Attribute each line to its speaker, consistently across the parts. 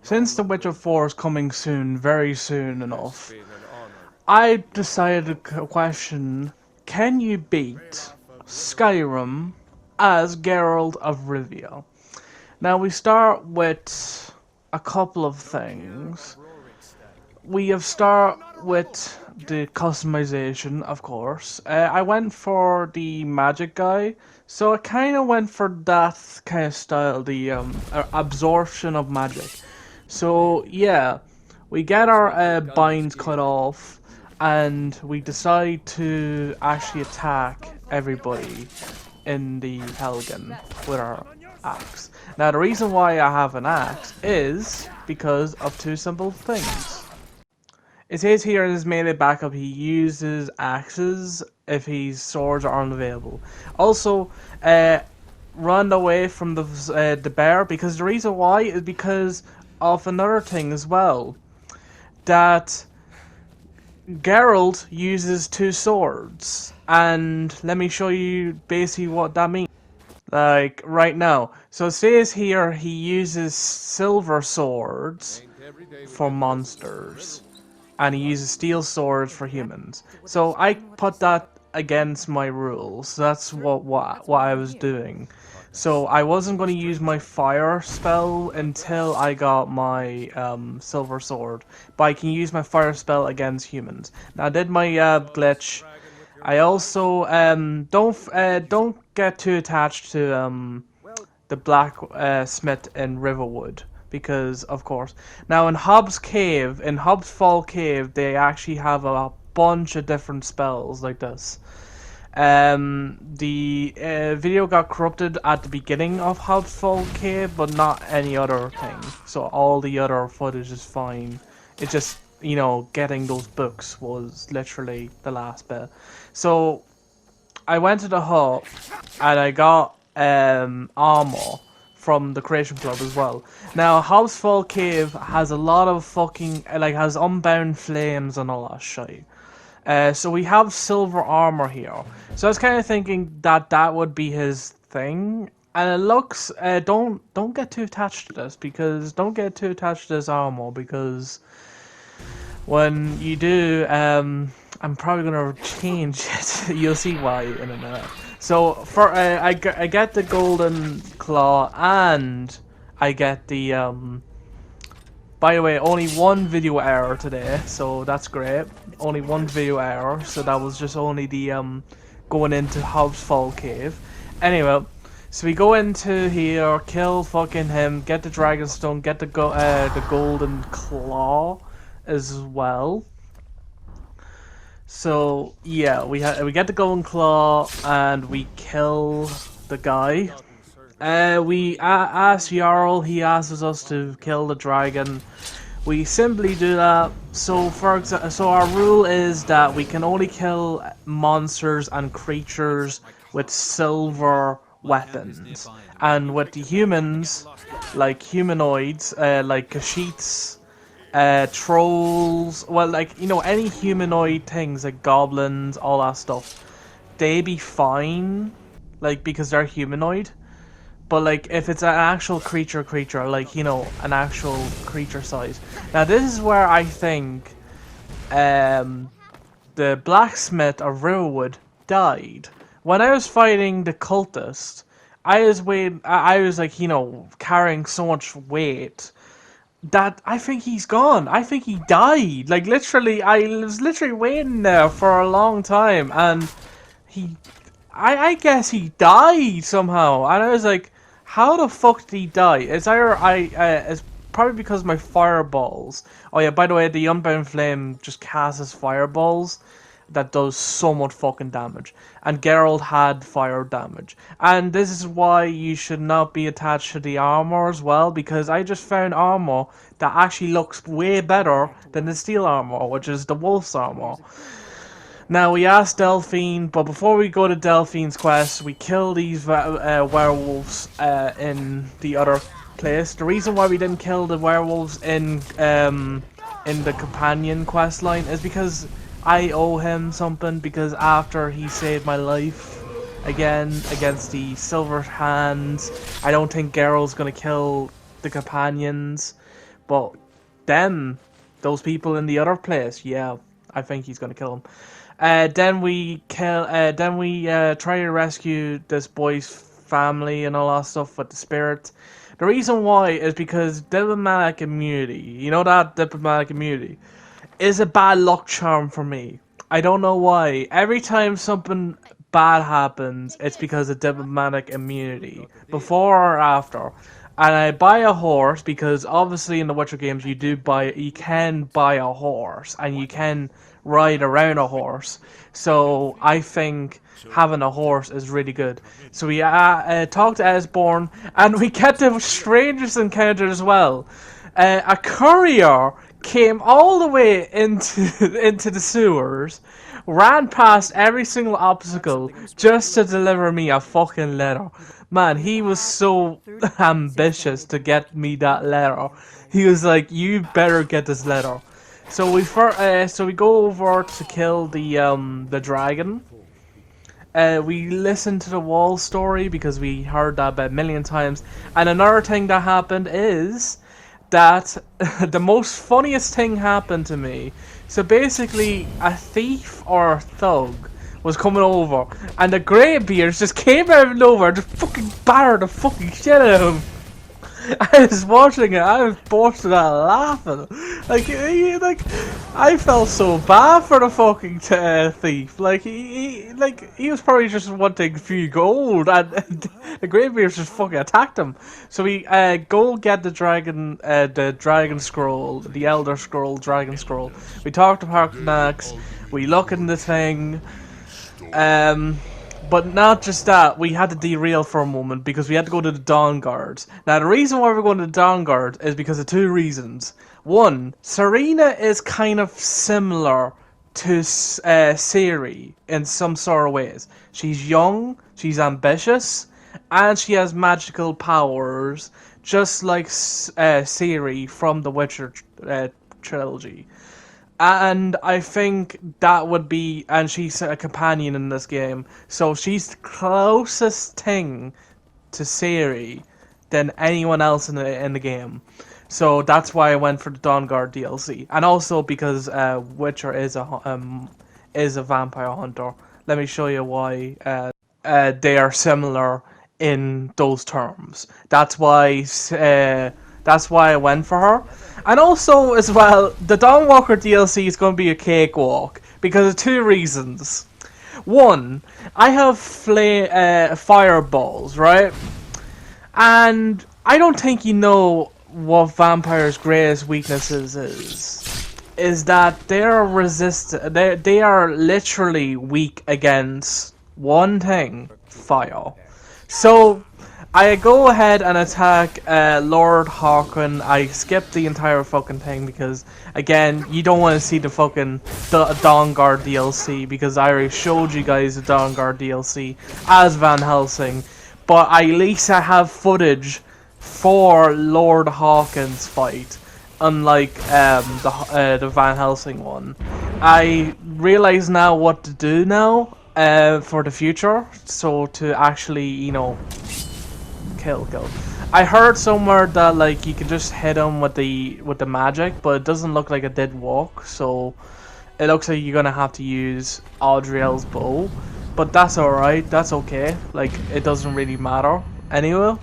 Speaker 1: Since The Witcher 4 is coming soon, very soon enough, I decided to question, can you beat Skyrim as Geralt of Rivia? Now we start with a couple of things. We have start with the customization, of course. I went for the magic guy, so I kind of went for that kind of style, the absorption of magic. So yeah, we get our binds cut off, and we decide to actually attack everybody in the Helgen with our axe. Now the reason why I have an axe is because of two simple things. It says here in his melee backup he uses axes if his swords are unavailable. Also, run away from the bear, because the reason why is because of another thing as well. That Geralt uses two swords, and let me show you basically what that means. Like right now. So it says here he uses silver swords for monsters, and he uses steel swords for humans. So I put that against my rules. That's what I was doing. So I wasn't going to use my fire spell until I got my silver sword, but I can use my fire spell against humans. Now I did my glitch. I also don't get too attached to the black smith in Riverwood, because of course. Now in Hobs Cave, in Hobs Fall Cave, they actually have a bunch of different spells like this. The video got corrupted at the beginning of Hobs Fall Cave, but not any other thing. So all the other footage is fine. It's just, you know, getting those books was literally the last bit. So I went to the hub and I got armour from the Creation Club as well. Now Hobbs Fall Cave has a lot of fucking has unbound flames and all that shit. So we have silver armor here. So I was kind of thinking that that would be his thing. And it looks don't get too attached to this, because don't get too attached to this armor, because when you do, I'm probably gonna change it. You'll see why in a minute. So for I get the golden claw, and I get the by the way, only one video error today, so that's great. Only one video error, so that was just only the going into Hobbs Fall Cave. Anyway, so we go into here, kill fucking him, get the Dragonstone, get the golden claw as well. So yeah, we get the golden claw and we kill the guy. We ask Jarl, he asks us to kill the dragon. We simply do that. So so our rule is that we can only kill monsters and creatures with silver weapons, and with the humans, like humanoids, like Kashyyyks, trolls, well, like, you know, any humanoid things like goblins, all that stuff, they be fine, like, because they're humanoid. But like if it's an actual creature, like, you know, an actual creature size. Now this is where I think the blacksmith of Riverwood died. When I was fighting the cultist, I was like, you know, carrying so much weight that I think he's gone. I think he died. Like literally, I was literally waiting there for a long time, and I guess he died somehow. And I was like, how the fuck did he die? It's either it's probably because of my fireballs. Oh yeah, by the way, the Unbound Flame just casts fireballs that does so much fucking damage. And Geralt had fire damage. And this is why you should not be attached to the armor as well, because I just found armor that actually looks way better than the steel armor, which is the wolf's armor. Now we asked Delphine, but before we go to Delphine's quest, we kill these werewolves in the other place. The reason why we didn't kill the werewolves in the companion quest line is because I owe him something, because after he saved my life again against the Silver Hands, I don't think Geralt's gonna kill the companions. But then, those people in the other place, yeah, I think he's gonna kill him. Then we try to rescue this boy's family and all that stuff with the spirit. The reason why is because diplomatic immunity, you know that diplomatic immunity, is a bad luck charm for me. I don't know why. Every time something bad happens, it's because of diplomatic immunity, before or after. And I buy a horse because obviously in the Witcher games you can buy a horse and you can ride around a horse. So I think having a horse is really good. So we talked to Esborn and we get the strangest encounter as well. A courier came all the way into into the sewers, ran past every single obstacle just to deliver me a fucking letter. Man, he was so ambitious to get me that letter. He was like, "You better get this letter." So we go over to kill the dragon. We listened to the wall story because we heard that about a million times. And another thing that happened is that the most funniest thing happened to me. So basically, a thief or a thug was coming over, and the greybeards just came out of nowhere, just fucking battered the fucking shit out of him. I was watching it, I was bursting out laughing. Like, I felt so bad for the fucking thief. Like, he was probably just wanting a few gold, and the greybeards just fucking attacked him. So we go get the dragon scroll, the Elder Scroll, dragon scroll. We talk to Parknax, we look in the thing, but not just that, we had to derail for a moment because we had to go to the Dawnguard. Now, the reason why we're going to the Dawnguard is because of two reasons. One, Serena is kind of similar to Ciri in some sort of ways. She's young, she's ambitious, and she has magical powers, just like Ciri from the Witcher trilogy. And I think that would be, and she's a companion in this game, so she's the closest thing to Ciri than anyone else in the game. So that's why I went for the Dawnguard DLC, and also because Witcher is a vampire hunter. Let me show you why they are similar in those terms. That's why I went for her. And also, as well, the Dawnwalker DLC is going to be a cakewalk because of two reasons. One, I have fireballs, right? And I don't think you know what vampires' greatest weaknesses is that they are they are literally weak against one thing: fire. So I go ahead and attack Lord Hawken. I skip the entire fucking thing because, again, you don't want to see the fucking Dawnguard DLC because I already showed you guys the Dawnguard DLC as Van Helsing. But at least I have footage for Lord Hawken's fight, unlike the Van Helsing one. I realize now what to do now for the future, so to actually, you know, kill. I heard somewhere that like you can just hit him with the magic, but it doesn't look like it did walk, so it looks like you're gonna have to use Audriel's bow. But that's alright, that's okay. Like, it doesn't really matter anyway.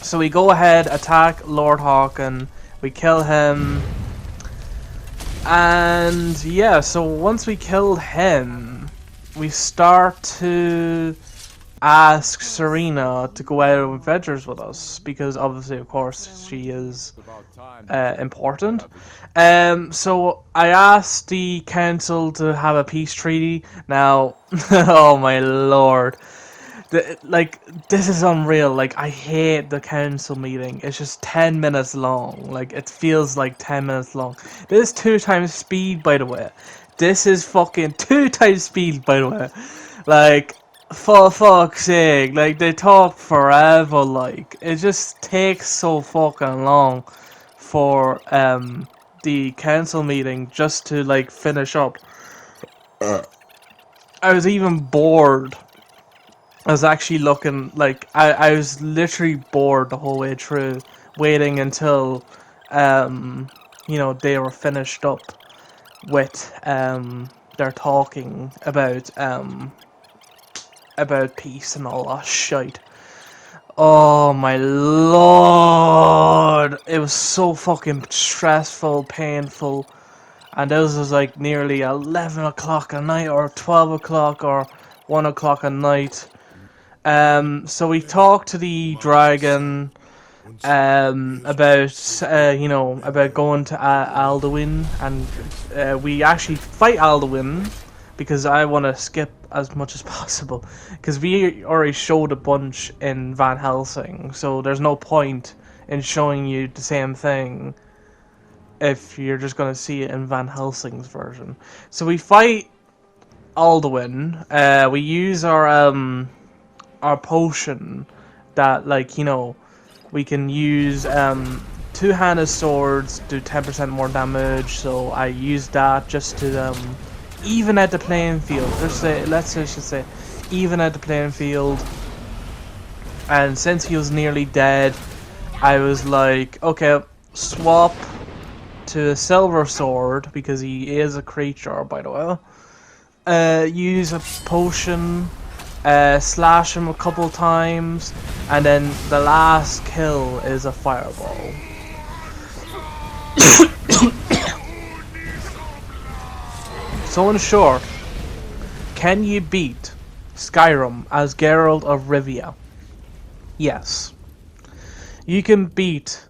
Speaker 1: So we go ahead, attack Lord Hawken, we kill him, and yeah, so once we killed him, we start to ask Serena to go out on adventures with us because obviously, of course, she is important. So I asked the council to have a peace treaty. Now, oh my lord, this is unreal. Like, I hate the council meeting. It's just 10 minutes long. Like, it feels like 10 minutes long. This is 2 times speed, by the way. This is fucking 2 times speed, by the way. Like, for fuck's sake, like, they talk forever, like, it just takes so fucking long for, the council meeting just to, like, finish up. I was even bored. I was actually looking, like, I was literally bored the whole way through waiting until, you know, they were finished up with their talking about peace and all that shit. Oh my lord! It was so fucking stressful, painful, and this was like nearly 11 o'clock at night, or 12 o'clock, or 1 o'clock at night. So we talked to the dragon about you know, about going to Alduin, and we actually fight Alduin because I want to skip as much as possible because we already showed a bunch in Van Helsing, so there's no point in showing you the same thing if you're just gonna see it in Van Helsing's version. So we fight Alduin. We use our potion that, like, you know, we can use two-handed swords, do 10% more damage, so I used that just to even out the playing field. Let's just say even out the playing field. And since he was nearly dead, I was like, okay, swap to a silver sword because he is a creature, by the way. Use a potion, slash him a couple times, and then the last kill is a fireball. So in short, can you beat Skyrim as Geralt of Rivia? Yes. You can beat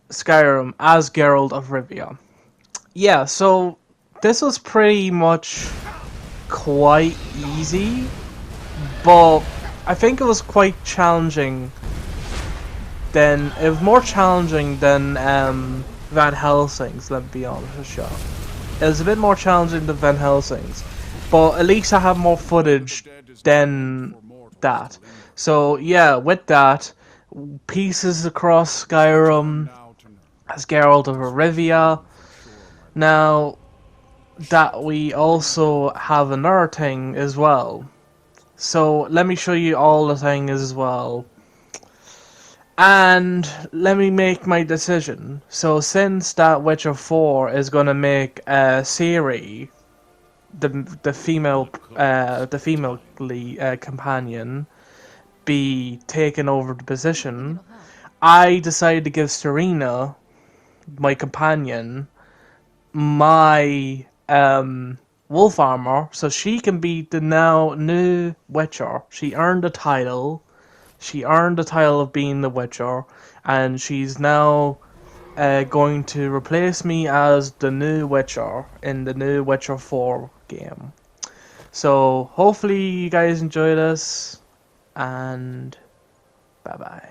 Speaker 1: Skyrim as Geralt of Rivia. Yeah, so this was pretty much quite easy, but I think it was quite challenging. It was more challenging than Van Helsing's, let's be honest with you. It was a bit more challenging than Van Helsing's, but at least I have more footage than that. So yeah, with that, pieces across Skyrim as Geralt of Rivia. Now that we also have another thing as well. So let me show you all the things as well. And let me make my decision. So since that Witcher 4 is gonna make Ciri, the female companion, be taking over the position, I decided to give Serena, my companion, my wolf armor, so she can be the now new Witcher. She earned the title. She earned the title of being the Witcher, and she's now going to replace me as the new Witcher in the new Witcher 4 game. So hopefully you guys enjoy this, and bye bye.